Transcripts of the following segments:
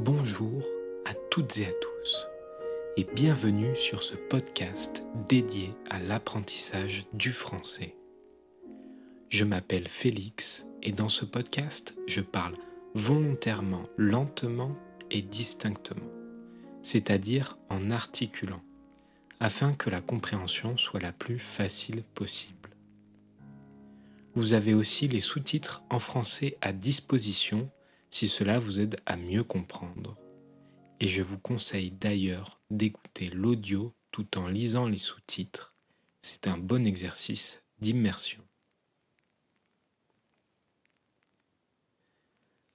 Bonjour à toutes et à tous et bienvenue sur ce podcast dédié à l'apprentissage du français. Je m'appelle Félix et dans ce podcast, je parle volontairement lentement et distinctement, c'est-à-dire en articulant, afin que la compréhension soit la plus facile possible. Vous avez aussi les sous-titres en français à disposition si cela vous aide à mieux comprendre. Et je vous conseille d'ailleurs d'écouter l'audio tout en lisant les sous-titres. C'est un bon exercice d'immersion.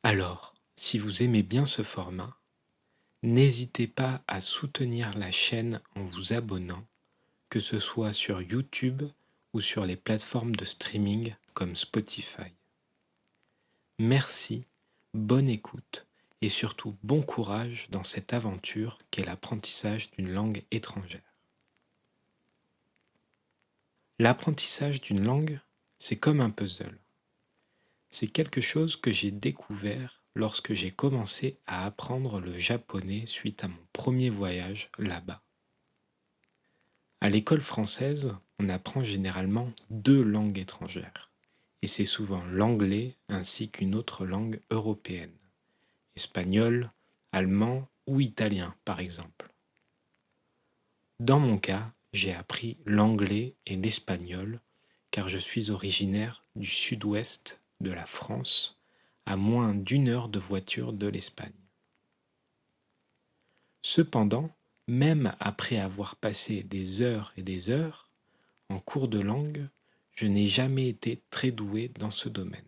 Alors, si vous aimez bien ce format, n'hésitez pas à soutenir la chaîne en vous abonnant, que ce soit sur YouTube ou sur les plateformes de streaming comme Spotify. Merci, bonne écoute et surtout bon courage dans cette aventure qu'est l'apprentissage d'une langue étrangère. L'apprentissage d'une langue, c'est comme un puzzle. C'est quelque chose que j'ai découvert lorsque j'ai commencé à apprendre le japonais suite à mon premier voyage là-bas. À l'école française, on apprend généralement 2 langues étrangères, et c'est souvent l'anglais ainsi qu'une autre langue européenne, espagnol, allemand ou italien par exemple. Dans mon cas, j'ai appris l'anglais et l'espagnol car je suis originaire du sud-ouest de la France, à moins d'1 heure de voiture de l'Espagne. Cependant, même après avoir passé des heures et des heures en cours de langue, je n'ai jamais été très doué dans ce domaine.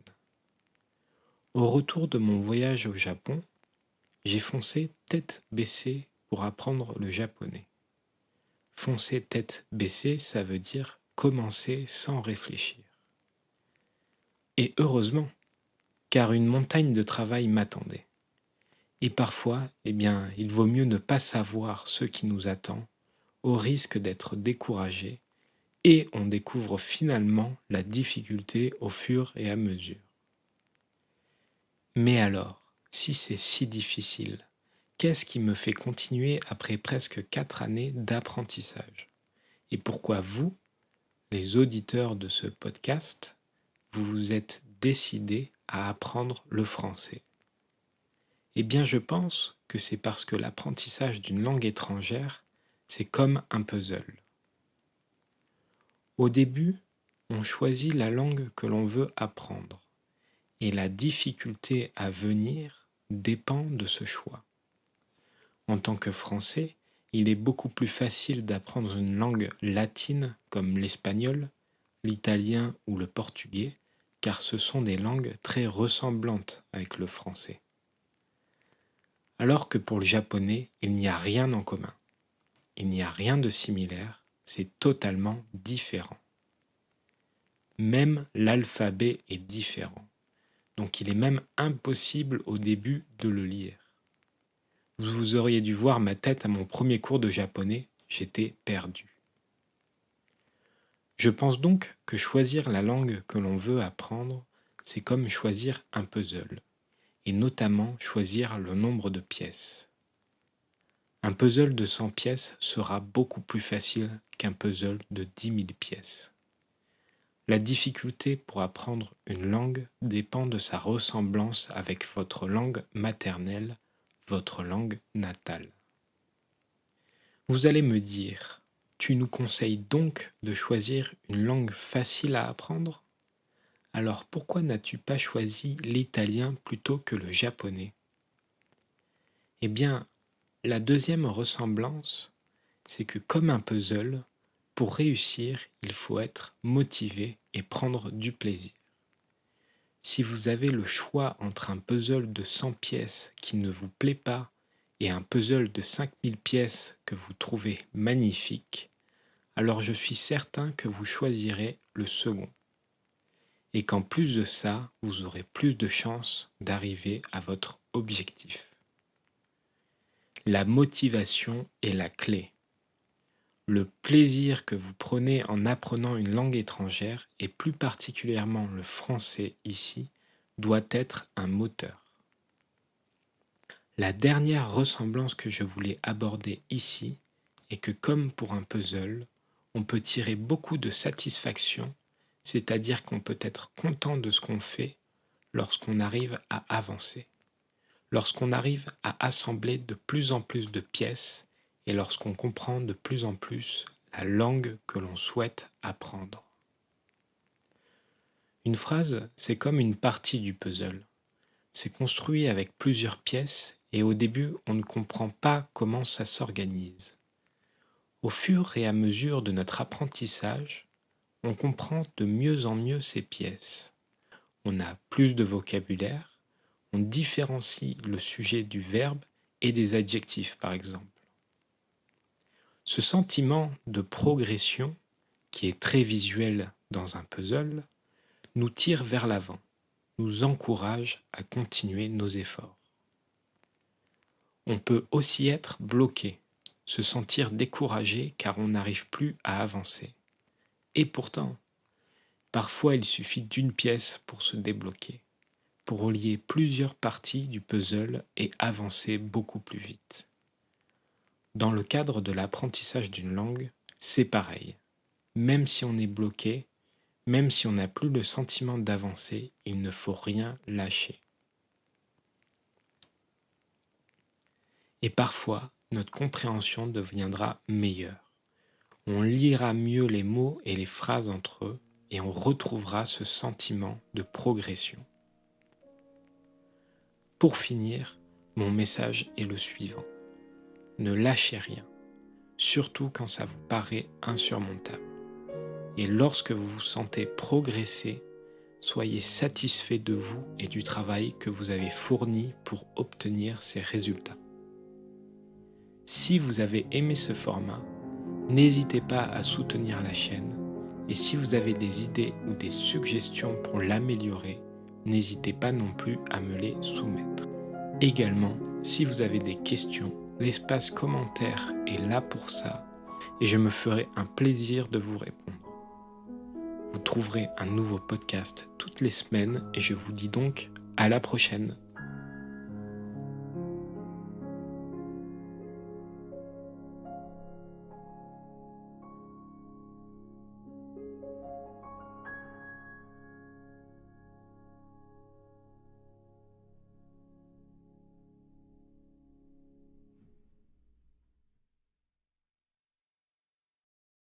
Au retour de mon voyage au Japon, j'ai foncé tête baissée pour apprendre le japonais. Foncer tête baissée, ça veut dire commencer sans réfléchir. Et heureusement, car une montagne de travail m'attendait. Et parfois, il vaut mieux ne pas savoir ce qui nous attend, au risque d'être découragé, et on découvre finalement la difficulté au fur et à mesure. Mais alors, si c'est si difficile, qu'est-ce qui me fait continuer après presque 4 années d'apprentissage ? Et pourquoi vous, les auditeurs de ce podcast, vous vous êtes décidés à apprendre le français ? Eh bien, je pense que c'est parce que l'apprentissage d'une langue étrangère, c'est comme un puzzle. Au début, on choisit la langue que l'on veut apprendre, et la difficulté à venir dépend de ce choix. En tant que Français, il est beaucoup plus facile d'apprendre une langue latine comme l'espagnol, l'italien ou le portugais, car ce sont des langues très ressemblantes avec le français. Alors que pour le japonais, il n'y a rien en commun. Il n'y a rien de similaire, c'est totalement différent. Même l'alphabet est différent, donc il est même impossible au début de le lire. Vous auriez dû voir ma tête à mon premier cours de japonais, j'étais perdu. Je pense donc que choisir la langue que l'on veut apprendre, c'est comme choisir un puzzle, et notamment choisir le nombre de pièces. Un puzzle de 100 pièces sera beaucoup plus facile qu'un puzzle de 10 000 pièces. La difficulté pour apprendre une langue dépend de sa ressemblance avec votre langue maternelle, votre langue natale. Vous allez me dire, tu nous conseilles donc de choisir une langue facile à apprendre ? Alors pourquoi n'as-tu pas choisi l'italien plutôt que le japonais ? Eh bien, la deuxième ressemblance, c'est que comme un puzzle, pour réussir, il faut être motivé et prendre du plaisir. Si vous avez le choix entre un puzzle de 100 pièces qui ne vous plaît pas et un puzzle de 5000 pièces que vous trouvez magnifique, alors je suis certain que vous choisirez le second. Et qu'en plus de ça, vous aurez plus de chances d'arriver à votre objectif. La motivation est la clé. Le plaisir que vous prenez en apprenant une langue étrangère, et plus particulièrement le français ici, doit être un moteur. La dernière ressemblance que je voulais aborder ici est que comme pour un puzzle, on peut tirer beaucoup de satisfaction, c'est-à-dire qu'on peut être content de ce qu'on fait lorsqu'on arrive à avancer, lorsqu'on arrive à assembler de plus en plus de pièces et lorsqu'on comprend de plus en plus la langue que l'on souhaite apprendre. Une phrase, c'est comme une partie du puzzle. C'est construit avec plusieurs pièces et au début, on ne comprend pas comment ça s'organise. Au fur et à mesure de notre apprentissage, on comprend de mieux en mieux ces pièces. On a plus de vocabulaire, on différencie le sujet du verbe et des adjectifs par exemple. Ce sentiment de progression, qui est très visuel dans un puzzle, nous tire vers l'avant, nous encourage à continuer nos efforts. On peut aussi être bloqué, se sentir découragé car on n'arrive plus à avancer. Et pourtant, parfois il suffit d'une pièce pour se débloquer, pour relier plusieurs parties du puzzle et avancer beaucoup plus vite. Dans le cadre de l'apprentissage d'une langue, c'est pareil. Même si on est bloqué, même si on n'a plus le sentiment d'avancer, il ne faut rien lâcher. Et parfois, notre compréhension deviendra meilleure. On lira mieux les mots et les phrases entre eux et on retrouvera ce sentiment de progression. Pour finir, mon message est le suivant. Ne lâchez rien, surtout quand ça vous paraît insurmontable. Et lorsque vous vous sentez progresser, soyez satisfait de vous et du travail que vous avez fourni pour obtenir ces résultats. Si vous avez aimé ce format, n'hésitez pas à soutenir la chaîne et si vous avez des idées ou des suggestions pour l'améliorer, n'hésitez pas non plus à me les soumettre. Également, si vous avez des questions, l'espace commentaire est là pour ça et je me ferai un plaisir de vous répondre. Vous trouverez un nouveau podcast toutes les semaines et je vous dis donc à la prochaine.